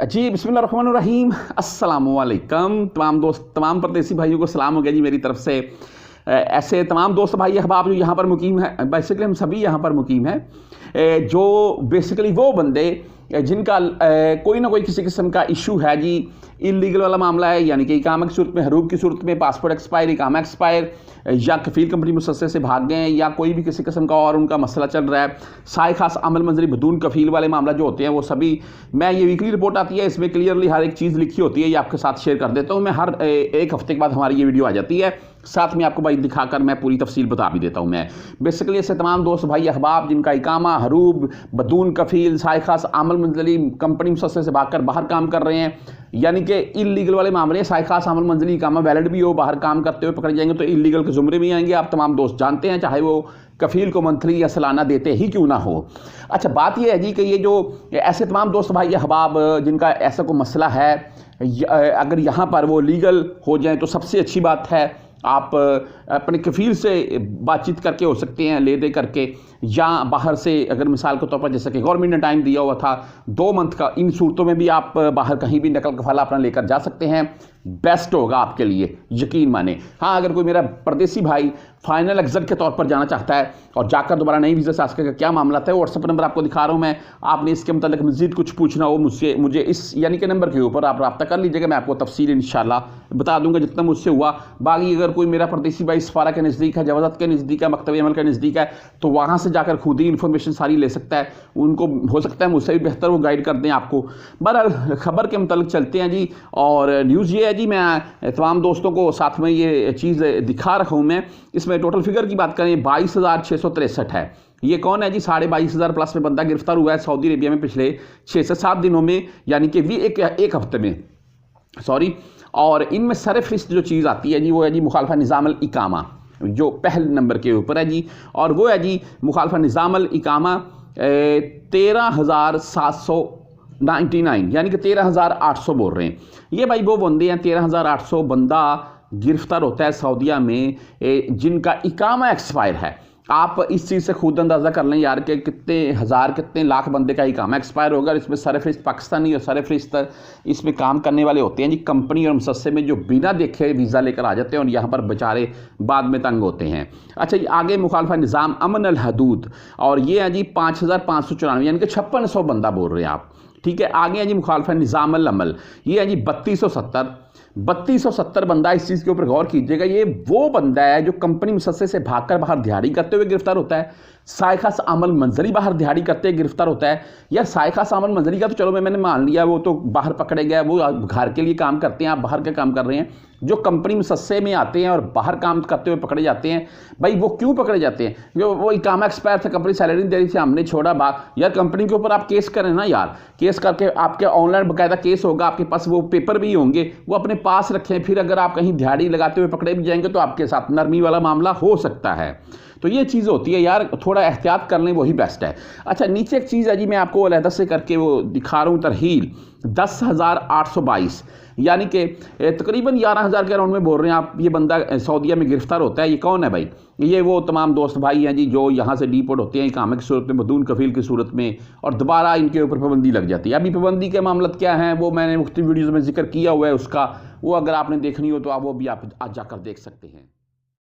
जी बिस्मिल्लाहिर्रहमानिर्रहीम अस्सलामुअलैकुम तमाम दोस्त तमाम परदेसी भाइयों को सलाम हो गया जी मेरी तरफ से। ऐसे तमाम दोस्त भाई अहबाब जो यहाँ पर मुकीम है, बेसिकली हम सभी यहाँ पर मुकीम हैं, जो बेसिकली वो बंदे जिनका कोई ना कोई किसी किस्म का इशू है जी, इलीगल वाला मामला है, यानी कि इकामा की सूरत में, हरूब की सूरत में, पासपोर्ट एक्सपायर, इकामा एक्सपायर, या कफील कंपनी मुसस्से से भाग गए हैं, या कोई भी किसी किस्म का और उनका मसला चल रहा है, साय खास अमल मंजरी बदून कफील वाले मामला जो होते हैं वो सभी, मैं ये वीकली रिपोर्ट आती है, इसमें क्लियरली हर एक चीज़ लिखी होती है, ये आपके साथ शेयर कर देता हूँ मैं। हर एक हफ्ते के बाद हमारी ये वीडियो आ जाती है, साथ में आपको भाई दिखाकर मैं पूरी तफसील बता भी देता हूँ मैं। बेसिकली ऐसे तमाम दोस्त भाई अहबाब जिनका इकामा, हरूब, बदून कफील, साय खास अमल मंजली कंपनी मुसस्से से भागकर बाहर काम कर रहे हैं, यानी कि इलीगल वाले मामले, साय खास अमल मंजली इकामा वैलिड भी हो, बाहर काम करते हुए पकड़े जाएंगे तो इलीगल के जुमरे में आएंगे। आप तमाम दोस्त जानते हैं, चाहे वो कफील को मंथली या सालाना देते ही क्यों ना हो। अच्छा, बात यह है जी कि ये जो ऐसे तमाम दोस्त भाई अहबाब जिनका ऐसा कोई मसला है, अगर यहाँ पर वो लीगल हो जाए तो सबसे अच्छी बात है। आप अपने कफील से बातचीत करके हो सकते हैं, ले दे करके, या बाहर से अगर मिसाल के तौर पर जैसे कि गवर्नमेंट ने टाइम दिया हुआ था 2 मंथ का, इन सूरतों में भी आप बाहर कहीं भी नकल कफाला अपना लेकर जा सकते हैं, बेस्ट होगा आपके लिए, यकीन माने। हाँ, अगर कोई मेरा परदेसी भाई फाइनल एग्जिट के तौर पर जाना चाहता है और जाकर दोबारा नई वीज़ा से आस्कर का क्या मामला था, व्हाट्सएप नंबर आपको दिखा रहा हूँ मैं, आपने इसके मतलब मज़ीद कुछ पूछना हो मुझे इस यानी कि नंबर के ऊपर आप रब्ता कर लीजिएगा, मैं आपको तफसील इंशाल्लाह बता दूंगा जितना मुझसे हुआ। बाकी अगर कोई मेरा परदेसी भाई सफारा के नज़दीक है, जवाज़त के नज़दीक है, मकतब अमल के नज़दीक है, तो वहाँ से जाकर खुद ही इन्फॉर्मेशन सारी ले सकता है, उनको हो सकता है मुझसे भी बेहतर वो गाइड कर दें आपको। बहरहाल खबर के मुतालिक चलते हैं जी, और न्यूज़ ये है जी, मैं तमाम दोस्तों को साथ में ये चीज़ दिखा रखा हूँ मैं। इसमें टोटल फिगर की बात करें 22,663 है। ये कौन है जी? 22,500 प्लस में बंदा गिरफ्तार हुआ है सऊदी अरेबिया में पिछले 6 से 7 दिनों में, यानी कि एक हफ्ते में, सॉरी। और इनमें सरफहरिस्त जो चीज़ आती है जी, वो है जी मुखालफा निज़ामुल इकामा, जो पहले नंबर के ऊपर है जी, और वो है जी मुखालफा निज़ामुल इकामा 13,799, यानी कि 13,800 बोल रहे हैं। ये भाई वो बंदे हैं, 13,800 बंदा गिरफ्तार होता है सऊदीया में जिनका इकामा एक्सपायर है। आप इस चीज़ से खुद अंदाज़ा कर लें यार कि कितने हज़ार कितने लाख बंदे का इकामा एक्सपायर होगा। इसमें सरफहरिस्त पाकिस्तानी और सरफहरिस्त इसमें काम करने वाले होते हैं जी कंपनी और मुसस्से में, जो बिना देखे वीज़ा लेकर आ जाते हैं और यहाँ पर बेचारे बाद में तंग होते हैं। अच्छा, ये आगे मुखालफा निज़ाम अमन अल हदूद, और ये है जी 5,594, यानी कि 5600 बंदा बोल रहे हैं आप, ठीक है। आगे है जी मुखालफा निज़ाम अल अमल, ये है जी 3270 बंदा। इस चीज़ के ऊपर गौर कीजिएगा, ये वो बंदा है जो कंपनी मुसस्से से भागकर बाहर दिहाड़ी करते हुए गिरफ्तार होता है। साय खास अमल मंजरी बाहर दिहाड़ी करते हुए गिरफ्तार होता है। यार साय खास अमल मंजरी का तो चलो मैंने मान लिया, वो तो बाहर पकड़े गए, वो घर के लिए काम करते हैं, आप बाहर का काम कर रहे हैं। जो कंपनी मुसस्से में आते हैं और बाहर काम करते हुए पकड़े जाते हैं, भाई वो क्यों पकड़े जाते हैं? जो वो इकामा एक्सपायर था, कंपनी सैलरी दे रही थी, हमने छोड़ा बात, यार कंपनी के ऊपर आप केस करें ना यार, केस करके आपके ऑनलाइन बाकायदा केस होगा, आपके पास वो पेपर भी होंगे, वो अपने पास रखें। फिर अगर आप कहीं दिहाड़ी लगाते हुए पकड़े भी जाएंगे तो आपके साथ नरमी वाला मामला हो सकता है। तो ये चीज़ होती है यार, थोड़ा एहतियात कर लें, वही बेस्ट है। अच्छा, नीचे एक चीज़ है जी, मैं आपको अलहदा से करके वो दिखा रहा हूँ, तरहील 10,822, यानी कि तकरीबन 11,000 के अराउंड में बोल रहे हैं आप। ये बंदा सऊदीया में गिरफ्तार होता है। ये कौन है भाई? ये वो तमाम दोस्त भाई हैं जी जो यहाँ से डिपोर्ट होते हैं इकामे की सूरत में, बदून कफील की सूरत में, और दोबारा इनके ऊपर पाबंदी लग जाती है। अभी पाबंदी के मामला क्या हैं वो मैंने मुख्तलिफ वीडियोज़ में जिक्र किया हुआ है, उसका वो अगर आपने देखनी हो तो आप वो भी आप आज जाकर देख सकते हैं।